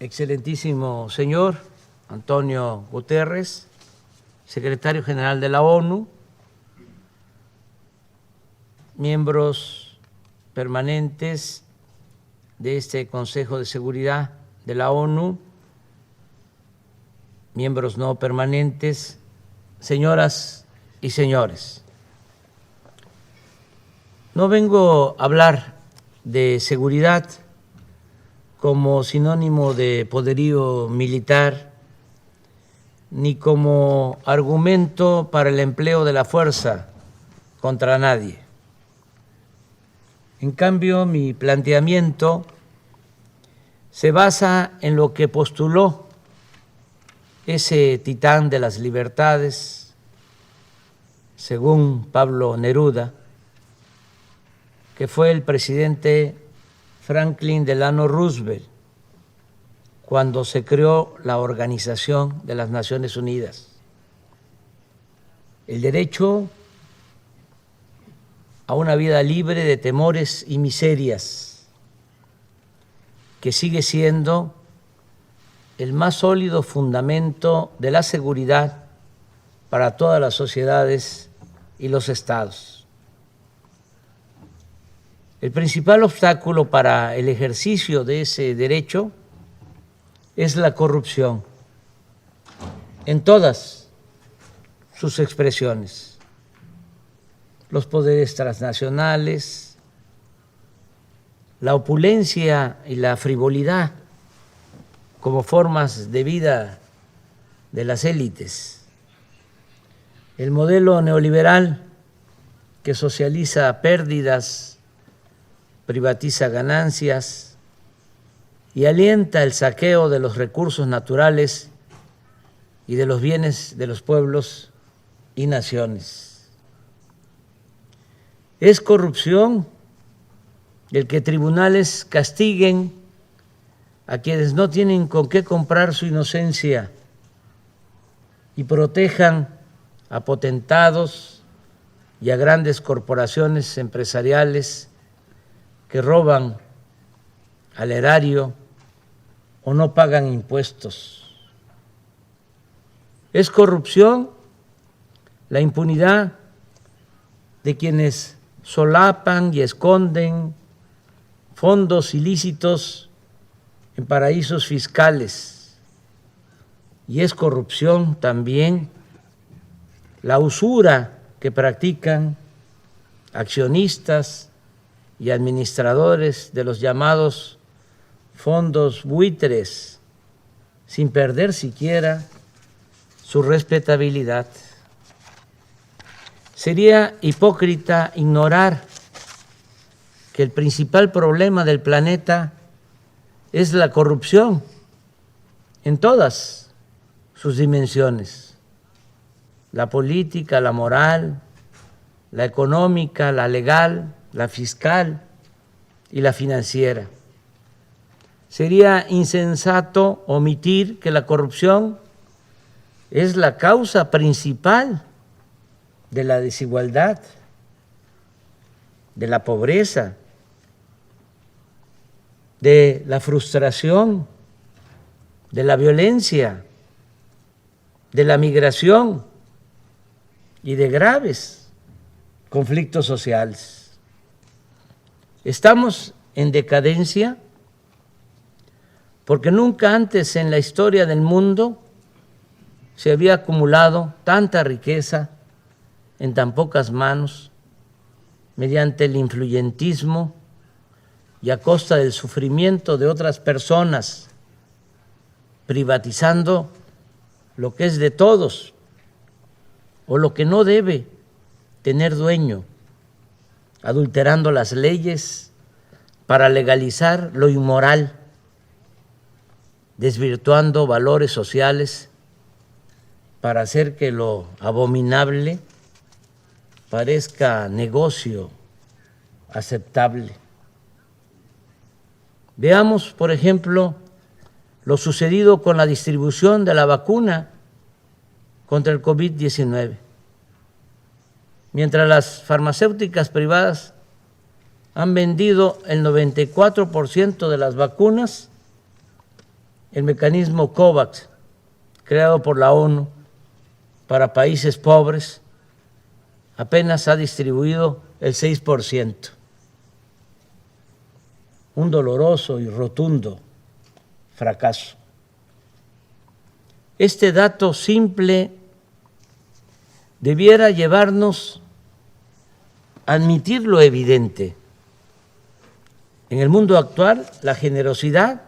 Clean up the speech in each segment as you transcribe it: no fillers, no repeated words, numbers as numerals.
excelentísimo señor Antonio Guterres, secretario general de la ONU, miembros permanentes de este Consejo de Seguridad de la ONU, miembros no permanentes, señoras y señores. No vengo a hablar de seguridad como sinónimo de poderío militar, ni como argumento para el empleo de la fuerza contra nadie. En cambio, mi planteamiento se basa en lo que postuló ese titán de las libertades, según Pablo Neruda, que fue el presidente Franklin Delano Roosevelt cuando se creó la Organización de las Naciones Unidas. El derecho a una vida libre de temores y miserias, que sigue siendo el más sólido fundamento de la seguridad para todas las sociedades y los estados. El principal obstáculo para el ejercicio de ese derecho es la corrupción en todas sus expresiones. Los poderes transnacionales, la opulencia y la frivolidad como formas de vida de las élites, el modelo neoliberal que socializa pérdidas, privatiza ganancias y alienta el saqueo de los recursos naturales y de los bienes de los pueblos y naciones. Es corrupción el que tribunales castiguen a quienes no tienen con qué comprar su inocencia y protejan a potentados y a grandes corporaciones empresariales que roban al erario o no pagan impuestos. Es corrupción la impunidad de quienes solapan y esconden fondos ilícitos en paraísos fiscales. Y es corrupción también la usura que practican accionistas y administradores de los llamados fondos buitres, sin perder siquiera su respetabilidad. Sería hipócrita ignorar que el principal problema del planeta es la corrupción en todas sus dimensiones: la política, la moral, la económica, la legal, la fiscal y la financiera. Sería insensato omitir que la corrupción es la causa principal de la desigualdad, de la pobreza, de la frustración, de la violencia, de la migración y de graves conflictos sociales. Estamos en decadencia porque nunca antes en la historia del mundo se había acumulado tanta riqueza en tan pocas manos mediante el influyentismo y a costa del sufrimiento de otras personas, privatizando lo que es de todos o lo que no debe tener dueño, adulterando las leyes para legalizar lo inmoral, desvirtuando valores sociales para hacer que lo abominable parezca negocio aceptable. Veamos, por ejemplo, lo sucedido con la distribución de la vacuna contra el COVID-19. Mientras las farmacéuticas privadas han vendido el 94% de las vacunas, el mecanismo COVAX, creado por la ONU para países pobres, apenas ha distribuido el 6%. Un doloroso y rotundo fracaso. Este dato simple debiera llevarnos a admitir lo evidente. En el mundo actual, la generosidad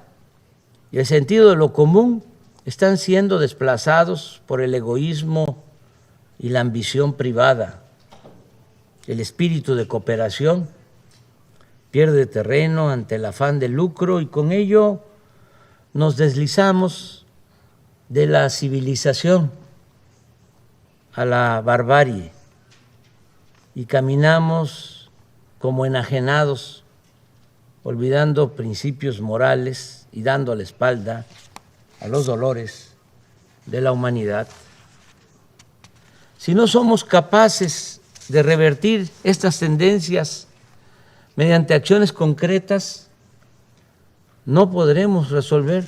y el sentido de lo común están siendo desplazados por el egoísmo y la ambición privada. El espíritu de cooperación pierde terreno ante el afán de lucro y con ello nos deslizamos de la civilización a la barbarie y caminamos como enajenados, olvidando principios morales y dando la espalda a los dolores de la humanidad. Si no somos capaces de revertir estas tendencias mediante acciones concretas, no podremos resolver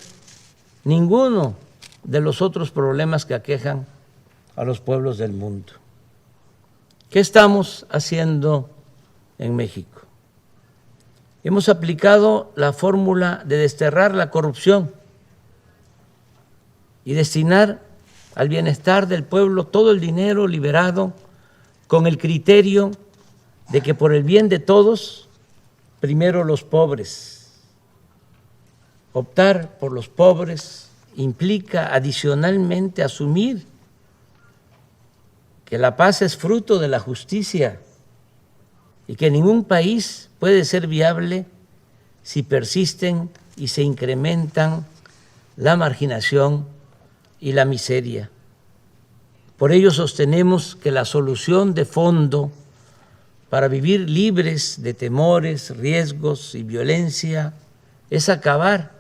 ninguno de los otros problemas que aquejan a los pueblos del mundo. ¿Qué estamos haciendo en México? Hemos aplicado la fórmula de desterrar la corrupción y destinar al bienestar del pueblo todo el dinero liberado con el criterio de que por el bien de todos, primero los pobres. Optar por los pobres implica adicionalmente asumir que la paz es fruto de la justicia y que ningún país puede ser viable si persisten y se incrementan la marginación y la miseria. Por ello sostenemos que la solución de fondo para vivir libres de temores, riesgos y violencia es acabar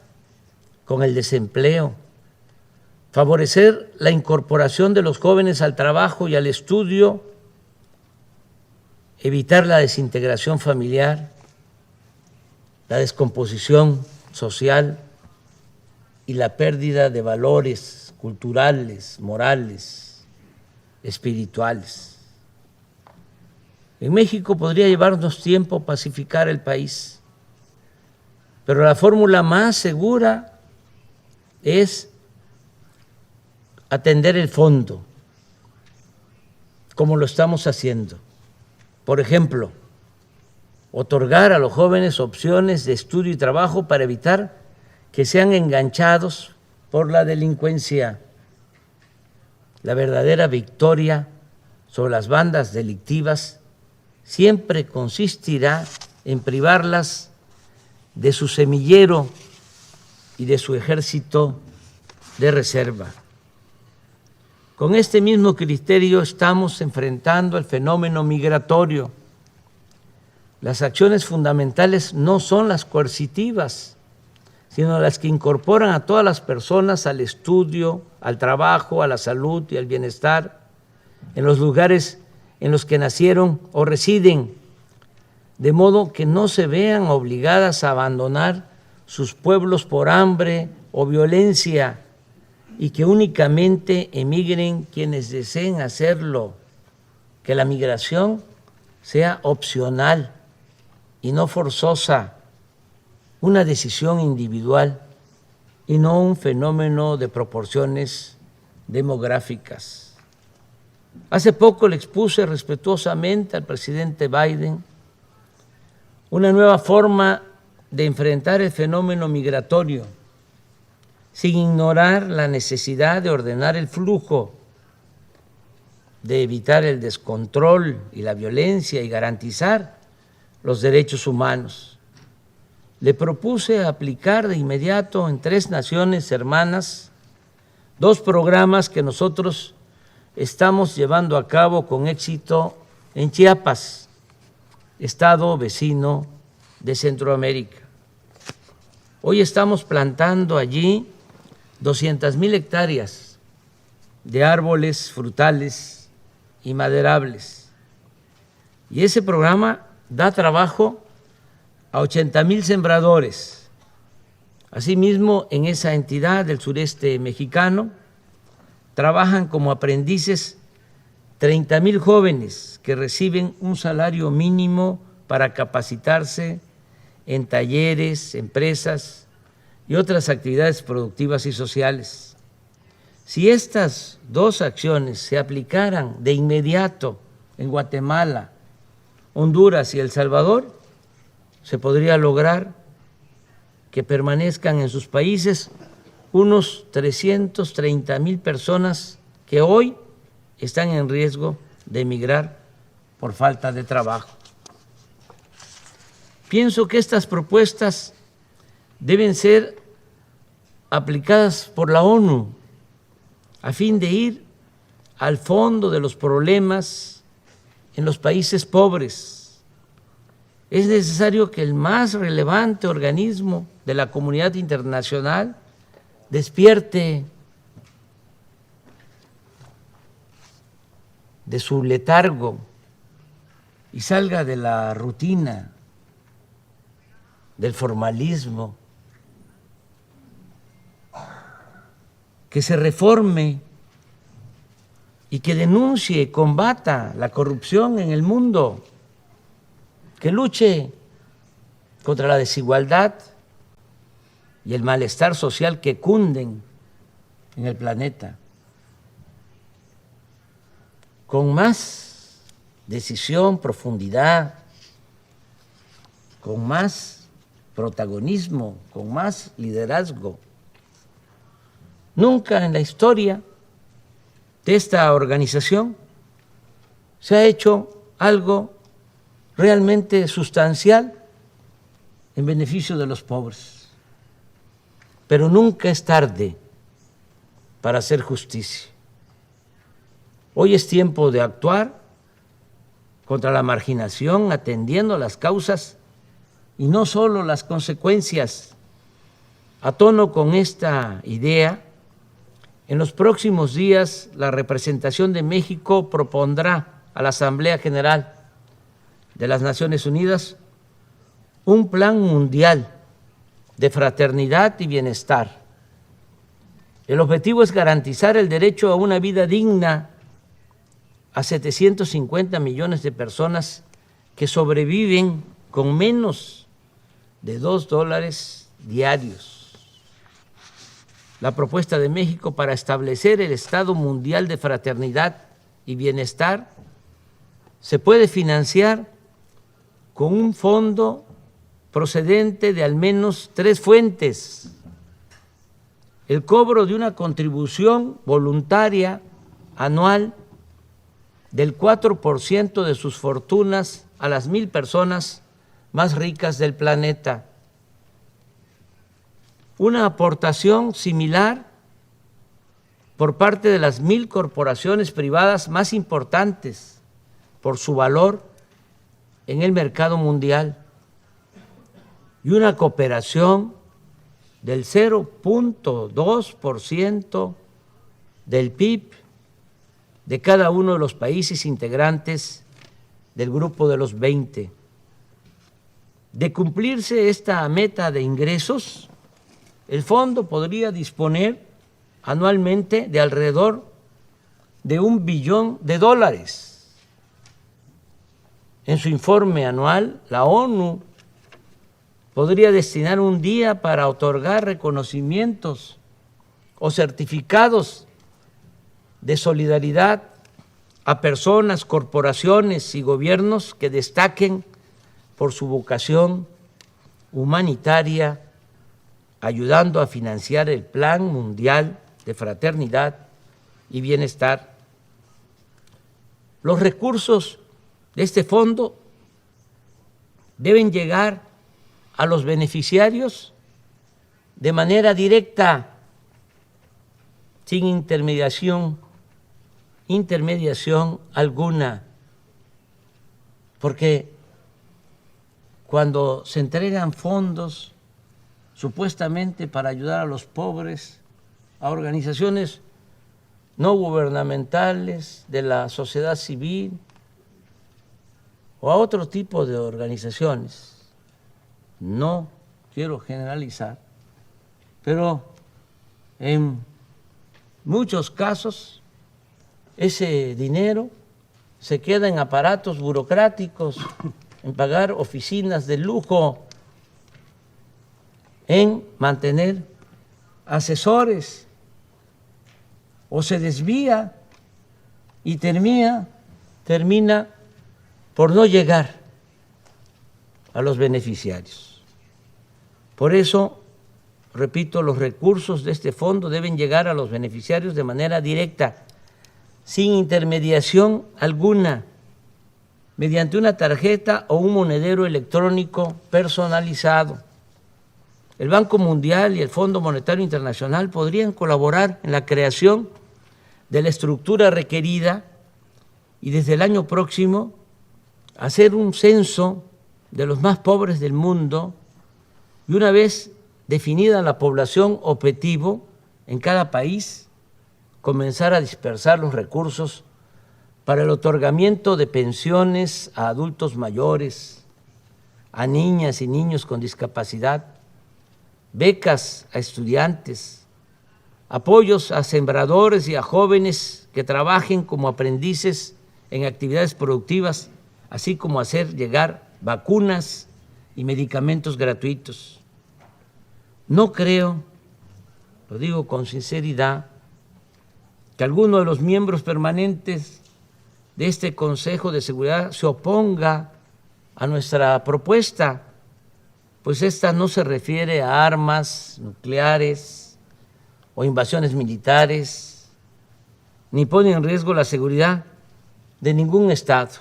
con el desempleo, favorecer la incorporación de los jóvenes al trabajo y al estudio, evitar la desintegración familiar, la descomposición social y la pérdida de valores culturales, morales, espirituales. En México podría llevarnos tiempo pacificar el país, pero la fórmula más segura es atender el fondo, como lo estamos haciendo. Por ejemplo, otorgar a los jóvenes opciones de estudio y trabajo para evitar que sean enganchados por la delincuencia. La verdadera victoria sobre las bandas delictivas siempre consistirá en privarlas de su semillero y de su ejército de reserva. Con este mismo criterio estamos enfrentando el fenómeno migratorio. Las acciones fundamentales no son las coercitivas, sino las que incorporan a todas las personas al estudio, al trabajo, a la salud y al bienestar en los lugares en los que nacieron o residen, de modo que no se vean obligadas a abandonar sus pueblos por hambre o violencia y que únicamente emigren quienes deseen hacerlo, que la migración sea opcional y no forzosa, una decisión individual y no un fenómeno de proporciones demográficas. Hace poco le expuse respetuosamente al presidente Biden una nueva forma de enfrentar el fenómeno migratorio, sin ignorar la necesidad de ordenar el flujo, de evitar el descontrol y la violencia y garantizar los derechos humanos. Le propuse aplicar de inmediato en 3 naciones hermanas 2 programas que nosotros estamos llevando a cabo con éxito en Chiapas, estado vecino de Centroamérica. Hoy estamos plantando allí 200,000 hectáreas de árboles frutales y maderables. Y ese programa da trabajo a 80,000 sembradores, Asimismo, en esa entidad del sureste mexicano trabajan como aprendices 30,000 jóvenes que reciben un salario mínimo para capacitarse en talleres, empresas y otras actividades productivas y sociales. Si estas dos acciones se aplicaran de inmediato en Guatemala, Honduras y El Salvador, se podría lograr que permanezcan en sus países unos 330,000 personas que hoy están en riesgo de emigrar por falta de trabajo. Pienso que estas propuestas deben ser aplicadas por la ONU a fin de ir al fondo de los problemas en los países pobres. Es necesario que el más relevante organismo de la comunidad internacional despierte de su letargo y salga de la rutina, del formalismo, que se reforme y que denuncie y combata la corrupción en el mundo, que luche contra la desigualdad y el malestar social que cunden en el planeta, con más decisión, profundidad, con más protagonismo, con más liderazgo. Nunca en la historia de esta organización se ha hecho algo realmente sustancial en beneficio de los pobres. Pero nunca es tarde para hacer justicia. Hoy es tiempo de actuar contra la marginación, atendiendo las causas y no solo las consecuencias. A tono con esta idea, en los próximos días la representación de México propondrá a la Asamblea General de las Naciones Unidas un plan mundial de fraternidad y bienestar. El objetivo es garantizar el derecho a una vida digna a 750 millones de personas que sobreviven con menos de $2 diarios. La propuesta de México para establecer el Estado Mundial de Fraternidad y Bienestar se puede financiar con un fondo procedente de al menos 3 fuentes: el cobro de una contribución voluntaria anual del 4% de sus fortunas a las 1,000 personas más ricas del planeta, una aportación similar por parte de las 1,000 corporaciones privadas más importantes por su valor en el mercado mundial y una cooperación del 0.2% del PIB de cada uno de los países integrantes del grupo de los 20. De cumplirse esta meta de ingresos, el fondo podría disponer anualmente de alrededor de $1 billón. En su informe anual, la ONU podría destinar un día para otorgar reconocimientos o certificados de solidaridad a personas, corporaciones y gobiernos que destaquen por su vocación humanitaria, ayudando a financiar el Plan Mundial de Fraternidad y Bienestar. Los recursos de este fondo deben llegar a los beneficiarios de manera directa, sin intermediación alguna, porque cuando se entregan fondos supuestamente para ayudar a los pobres, a organizaciones no gubernamentales, de la sociedad civil o a otro tipo de organizaciones, no quiero generalizar, pero en muchos casos ese dinero se queda en aparatos burocráticos, en pagar oficinas de lujo, en mantener asesores, o se desvía y termina por no llegar a los beneficiarios. Por eso, repito, los recursos de este fondo deben llegar a los beneficiarios de manera directa, sin intermediación alguna, mediante una tarjeta o un monedero electrónico personalizado. El Banco Mundial y el Fondo Monetario Internacional podrían colaborar en la creación de la estructura requerida y desde el año próximo hacer un censo de los más pobres del mundo y una vez definida la población objetivo en cada país, comenzar a dispersar los recursos para el otorgamiento de pensiones a adultos mayores, a niñas y niños con discapacidad, becas a estudiantes, apoyos a sembradores y a jóvenes que trabajen como aprendices en actividades productivas, así como hacer llegar vacunas y medicamentos gratuitos. No creo, lo digo con sinceridad, que alguno de los miembros permanentes de este Consejo de Seguridad se oponga a nuestra propuesta, pues esta no se refiere a armas nucleares o invasiones militares, ni pone en riesgo la seguridad de ningún Estado.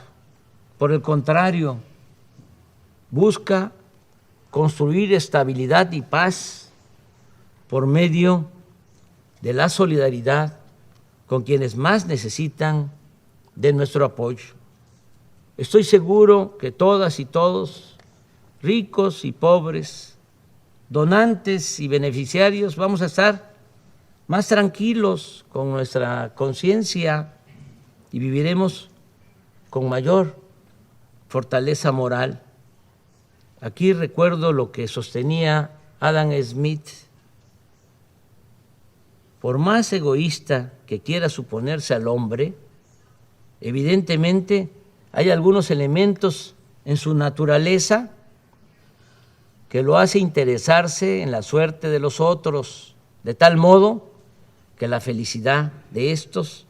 Por el contrario, busca construir estabilidad y paz por medio de la solidaridad con quienes más necesitan de nuestro apoyo. Estoy seguro que todas y todos, ricos y pobres, donantes y beneficiarios, vamos a estar más tranquilos con nuestra conciencia y viviremos con mayor fortaleza moral. Aquí recuerdo lo que sostenía Adam Smith: por más egoísta que quiera suponerse al hombre, evidentemente hay algunos elementos en su naturaleza que lo hace interesarse en la suerte de los otros, de tal modo que la felicidad de estos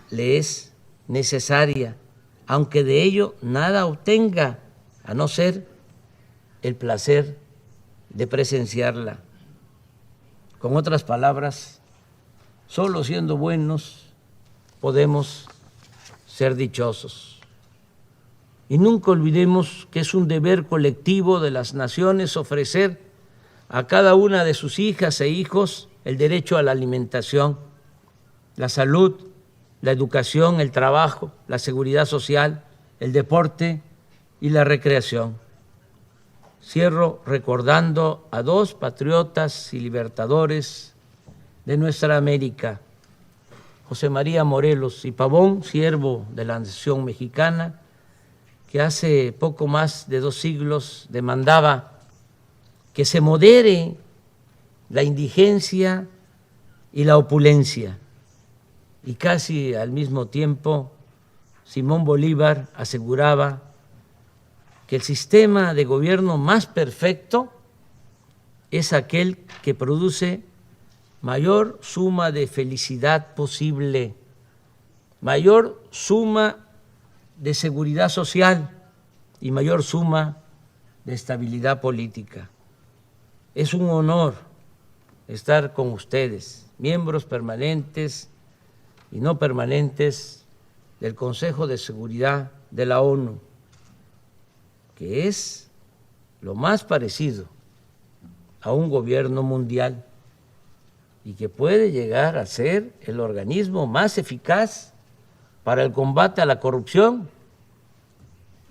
le es necesaria, aunque de ello nada obtenga, a no ser el placer de presenciarla. Con otras palabras, solo siendo buenos podemos ser dichosos. Y nunca olvidemos que es un deber colectivo de las naciones ofrecer a cada una de sus hijas e hijos el derecho a la alimentación, la salud, la educación, el trabajo, la seguridad social, el deporte y la recreación. Cierro recordando a dos patriotas y libertadores de nuestra América, José María Morelos y Pavón, siervo de la nación mexicana, que hace poco más de 2 siglos demandaba que se modere la indigencia y la opulencia. Y casi al mismo tiempo, Simón Bolívar aseguraba que el sistema de gobierno más perfecto es aquel que produce mayor suma de felicidad posible, mayor suma de seguridad social y mayor suma de estabilidad política. Es un honor estar con ustedes, miembros permanentes y no permanentes del Consejo de Seguridad de la ONU, que es lo más parecido a un gobierno mundial y que puede llegar a ser el organismo más eficaz para el combate a la corrupción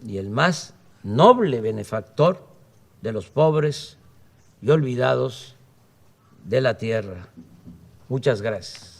y el más noble benefactor de los pobres y olvidados de la tierra. Muchas gracias.